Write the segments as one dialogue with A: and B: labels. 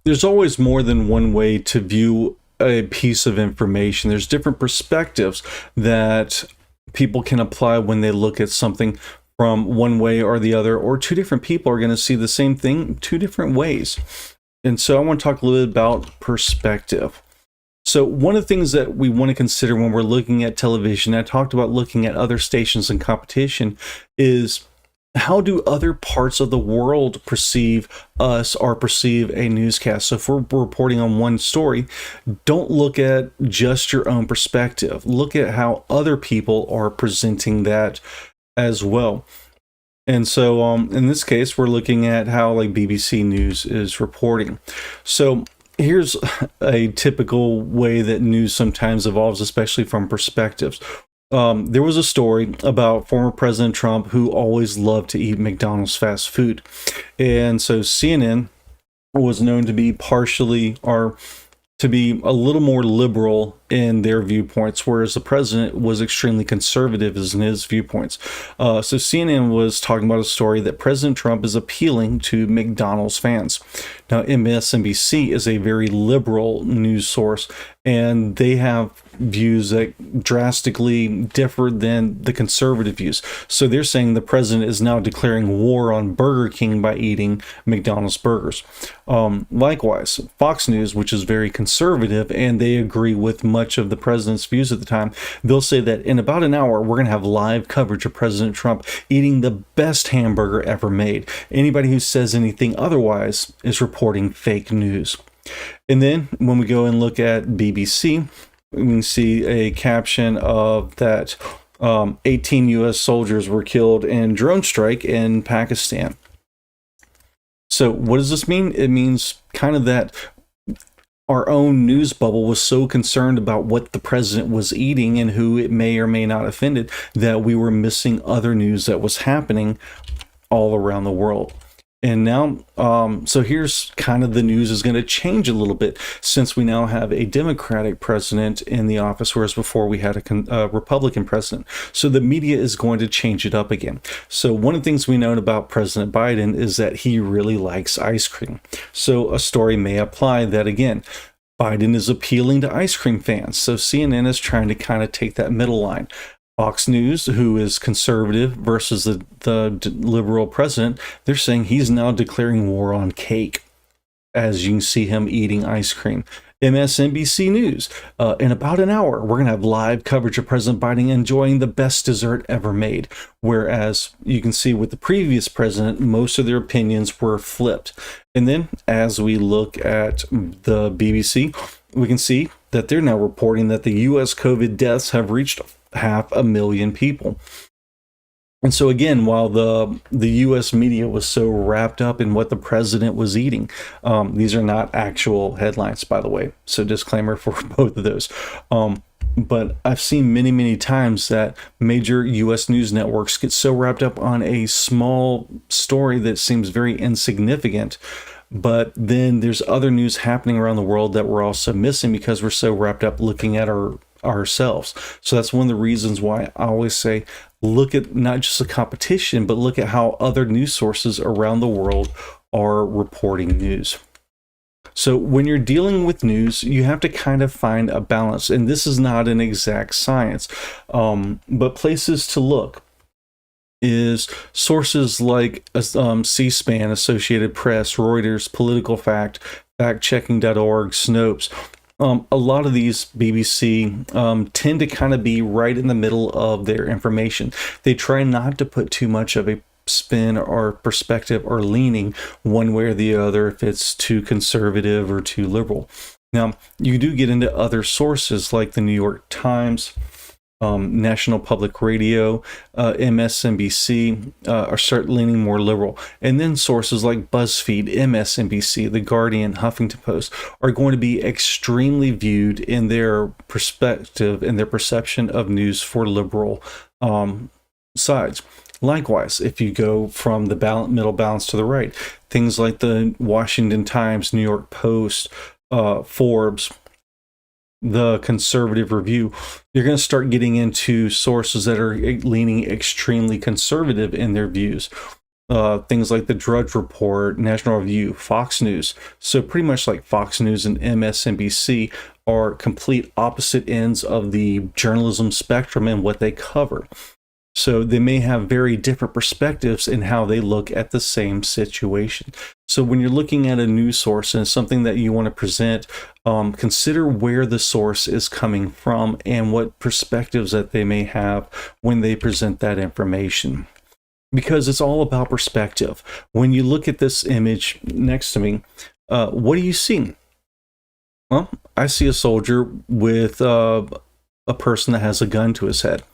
A: there's always more than one way to view a piece of information. There's different perspectives that people can apply when they look at something from one way or the other, or two different people are going to see the same thing two different ways. And so I want to talk a little bit about perspective. So one of the things that we want to consider when we're looking at television, I talked about looking at other stations in competition, is how do other parts of the world perceive us or perceive a newscast? So if we're reporting on one story, don't look at just your own perspective. Look at how other people are presenting that as well. And so in this case, we're looking at how like BBC News is reporting. So here's a typical way that news sometimes evolves, especially from perspectives. There was a story about former President Trump who always loved to eat McDonald's fast food. And so CNN was known to be partially or to be a little more liberal in their viewpoints, whereas the president was extremely conservative in his viewpoints. So CNN was talking about a story that President Trump is appealing to McDonald's fans. Now, MSNBC is a very liberal news source, and they have views that drastically differ than the conservative views. So they're saying the president is now declaring war on Burger King by eating McDonald's burgers. Likewise, Fox News, which is very conservative, and they agree with much of the president's views at the time, they'll say that in about an hour, we're going to have live coverage of President Trump eating the best hamburger ever made. Anybody who says anything otherwise is reporting fake news. And then when we go and look at BBC, we can see a caption of that 18 U.S. soldiers were killed in drone strike in Pakistan. So what does this mean? It means kind of that our own news bubble was so concerned about what the president was eating and who it may or may not offended that we were missing other news that was happening all around the world. And now, so here's kind of the news is going to change a little bit since we now have a Democratic president in the office, whereas before we had a Republican president. So the media is going to change it up again. So one of the things we know about President Biden is that he really likes ice cream. So a story may apply that, again, Biden is appealing to ice cream fans. So CNN is trying to kind of take that middle line. Fox News, who is conservative versus the liberal president, they're saying he's now declaring war on cake, as you can see him eating ice cream. MSNBC News, in about an hour, we're going to have live coverage of President Biden enjoying the best dessert ever made. Whereas you can see with the previous president, most of their opinions were flipped. And then as we look at the BBC, we can see that they're now reporting that the U.S. COVID deaths have reached 500,000 people. And so again, while the U.S. media was so wrapped up in what the president was eating, these are not actual headlines, by the way. So disclaimer for both of those. But I've seen many times that major U.S. news networks get so wrapped up on a small story that seems very insignificant. But then there's other news happening around the world that we're also missing because we're so wrapped up looking at ourselves. So that's one of the reasons why I always say look at not just the competition, but look at how other news sources around the world are reporting news. So when you're dealing with news, you have to kind of find a balance, and this is not an exact science, but places to look is sources like C-SPAN, Associated Press, Reuters, Political Fact, factchecking.org, Snopes. A lot of these BBC tend to kind of be right in the middle of their information. They try not to put too much of a spin or perspective or leaning one way or the other if it's too conservative or too liberal. Now, you do get into other sources like the New York Times, National Public Radio, MSNBC start leaning more liberal. And then sources like BuzzFeed, MSNBC, The Guardian, Huffington Post are going to be extremely viewed in their perspective and their perception of news for liberal sides. Likewise, if you go from the middle balance to the right, things like the Washington Times, New York Post, Forbes, the Conservative Review, you're going to start getting into sources that are leaning extremely conservative in their views. things like the Drudge Report, National Review, Fox News. So pretty much like Fox News and MSNBC are complete opposite ends of the journalism spectrum and what they cover. So they may have very different perspectives in how they look at the same situation. So when you're looking at a news source and something that you want to present, consider where the source is coming from and what perspectives that they may have when they present that information. Because it's all about perspective. When you look at this image next to me, what do you see? Well, I see a soldier with a person that has a gun to his head.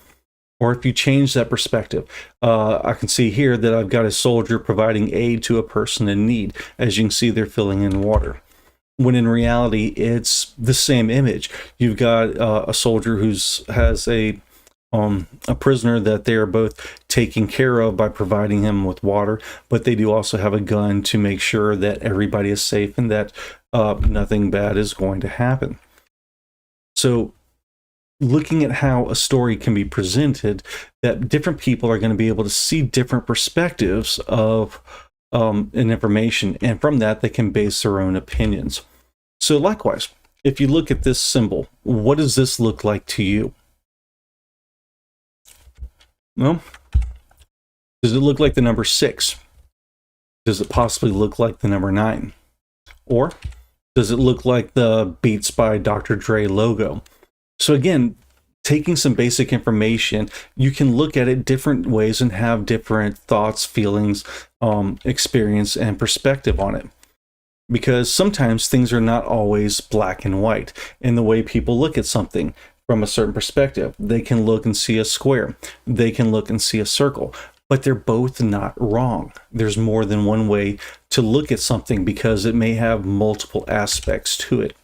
A: Or if you change that perspective, I can see here that I've got a soldier providing aid to a person in need. As you can see, they're filling in water. When in reality, it's the same image. You've got a soldier who has a prisoner that they are both taking care of by providing him with water, but they do also have a gun to make sure that everybody is safe and that nothing bad is going to happen. So looking at how a story can be presented, that different people are going to be able to see different perspectives of an information, and from that they can base their own opinions. So likewise, if you look at this symbol, what does this look like to you? Well, does it look like the number 6? Does it possibly look like the number 9? Or does it look like the Beats by Dr. Dre logo? So again, taking some basic information, you can look at it different ways and have different thoughts, feelings, experience, and perspective on it. Because sometimes things are not always black and white in the way people look at something from a certain perspective. They can look and see a square. They can look and see a circle. But they're both not wrong. There's more than one way to look at something because it may have multiple aspects to it.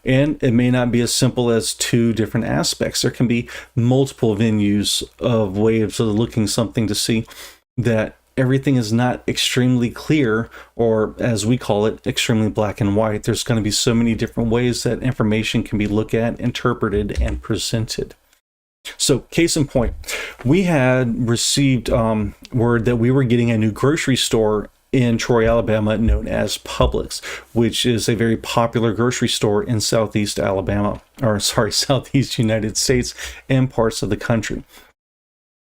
A: And it may not be as simple as 2 different aspects. There can be multiple venues of ways of looking something to see that everything is not extremely clear, or as we call it, extremely black and white. There's going to be so many different ways that information can be looked at, interpreted, and presented. So case in point, we had received word that we were getting a new grocery store in Troy, Alabama, known as Publix, which is a very popular grocery store in Southeast United States and parts of the country.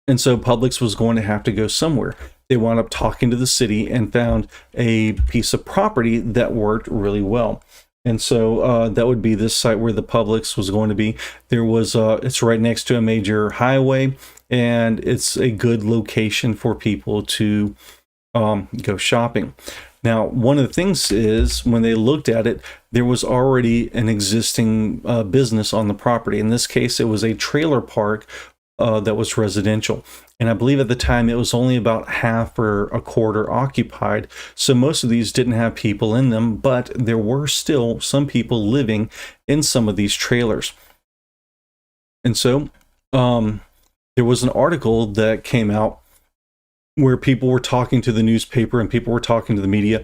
A: And so Publix was going to have to go somewhere. They wound up talking to the city and found a piece of property that worked really well. And so that would be this site where the Publix was going to be. There was, it's right next to a major highway, and it's a good location for people to go shopping. Now, one of the things is when they looked at it, there was already an existing business on the property. In this case, it was a trailer park that was residential. And I believe at the time it was only about half or a quarter occupied. So most of these didn't have people in them, but there were still some people living in some of these trailers. And so there was an article that came out where people were talking to the newspaper and people were talking to the media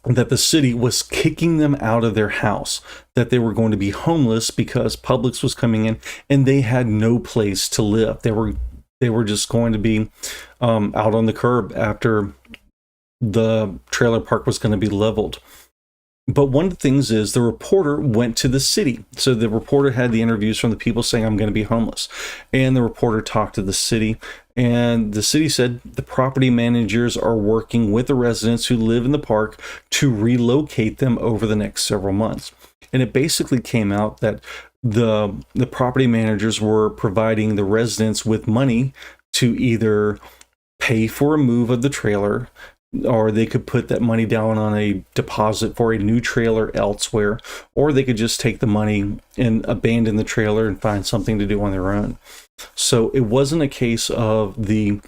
A: that the city was kicking them out of their house, that they were going to be homeless because Publix was coming in and they had no place to live. They were just going to be out on the curb after the trailer park was going to be leveled. But one of the things is the reporter went to the city. So the reporter had the interviews from the people saying, I'm going to be homeless. And the reporter talked to the city. And the city said the property managers are working with the residents who live in the park to relocate them over the next several months. And it basically came out that the property managers were providing the residents with money to either pay for a move of the trailer, or they could put that money down on a deposit for a new trailer elsewhere, or they could just take the money and abandon the trailer and find something to do on their own. So it wasn't a case of the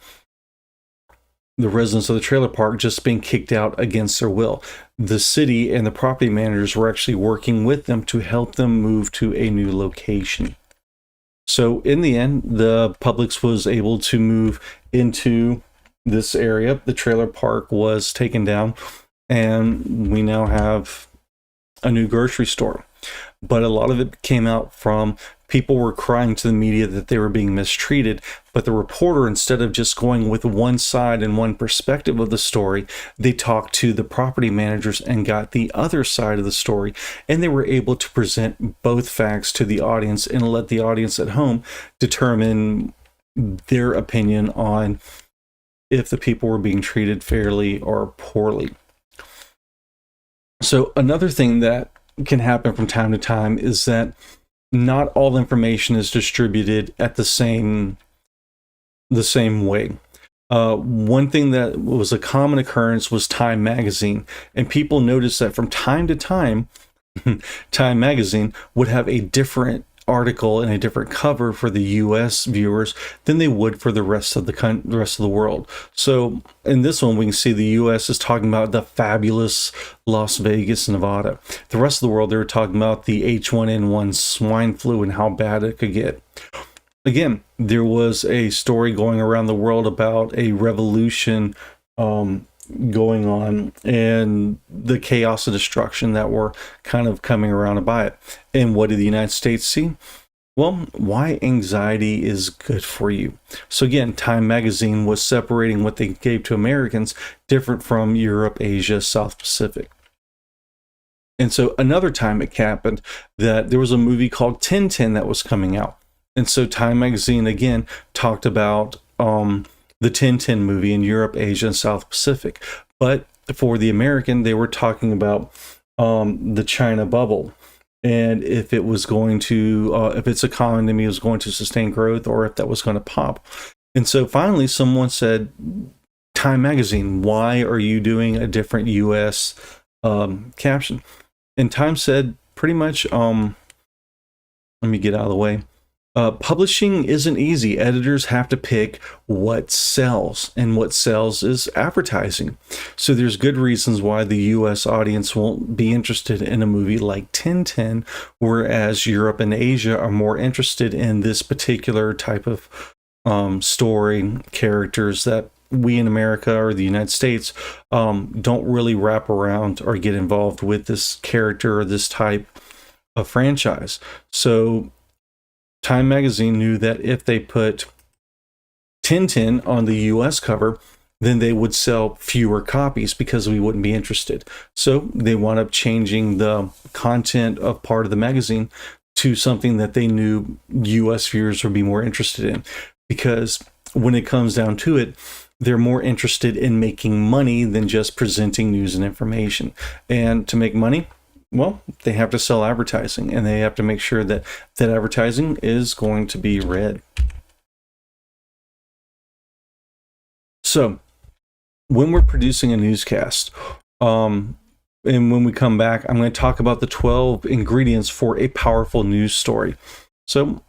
A: residents of the trailer park just being kicked out against their will. The city and the property managers were actually working with them to help them move to a new location. So in the end, the Publix was able to move into this area. The trailer park was taken down, and we now have a new grocery store. But a lot of it came out from people were crying to the media that they were being mistreated, but the reporter, instead of just going with one side and one perspective of the story, they talked to the property managers and got the other side of the story, and they were able to present both facts to the audience and let the audience at home determine their opinion on if the people were being treated fairly or poorly. So another thing that can happen from time to time is that not all information is distributed at the same way. One thing that was a common occurrence was Time magazine, and people noticed that from time to time, Time magazine would have a different article and a different cover for the U.S. viewers than they would for the rest of the world. So in this one, we can see the U.S. is talking about the fabulous Las Vegas, Nevada. The rest of the world, they were talking about the H1N1 swine flu and how bad it could get. Again, there was a story going around the world about a revolution going on and the chaos and destruction that were kind of coming around by it. And what did the United States see? Well, why anxiety is good for you. So again, Time magazine was separating what they gave to Americans different from Europe, Asia, South Pacific. And so another time it happened that there was a movie called Tintin that was coming out. And so Time magazine again talked about the Tintin movie in Europe, Asia, and South Pacific. But for the American, they were talking about the China bubble, and if it was going to, if its economy was going to sustain growth, or if that was going to pop. And so finally, someone said, Time magazine, why are you doing a different U.S. Caption? And Time said pretty much, let me get out of the way. Publishing isn't easy. Editors have to pick what sells, and what sells is advertising. So there's good reasons why the US audience won't be interested in a movie like Tintin, whereas Europe and Asia are more interested in this particular type of story, characters that we in America or the United States don't really wrap around or get involved with this character or this type of franchise. So Time magazine knew that if they put Tintin on the US cover, then they would sell fewer copies because we wouldn't be interested. So they wound up changing the content of part of the magazine to something that they knew US viewers would be more interested in. Because when it comes down to it, they're more interested in making money than just presenting news and information. And to make money, well, they have to sell advertising, and they have to make sure that that advertising is going to be read. So when we're producing a newscast, and when we come back, I'm going to talk about the 12 ingredients for a powerful news story. So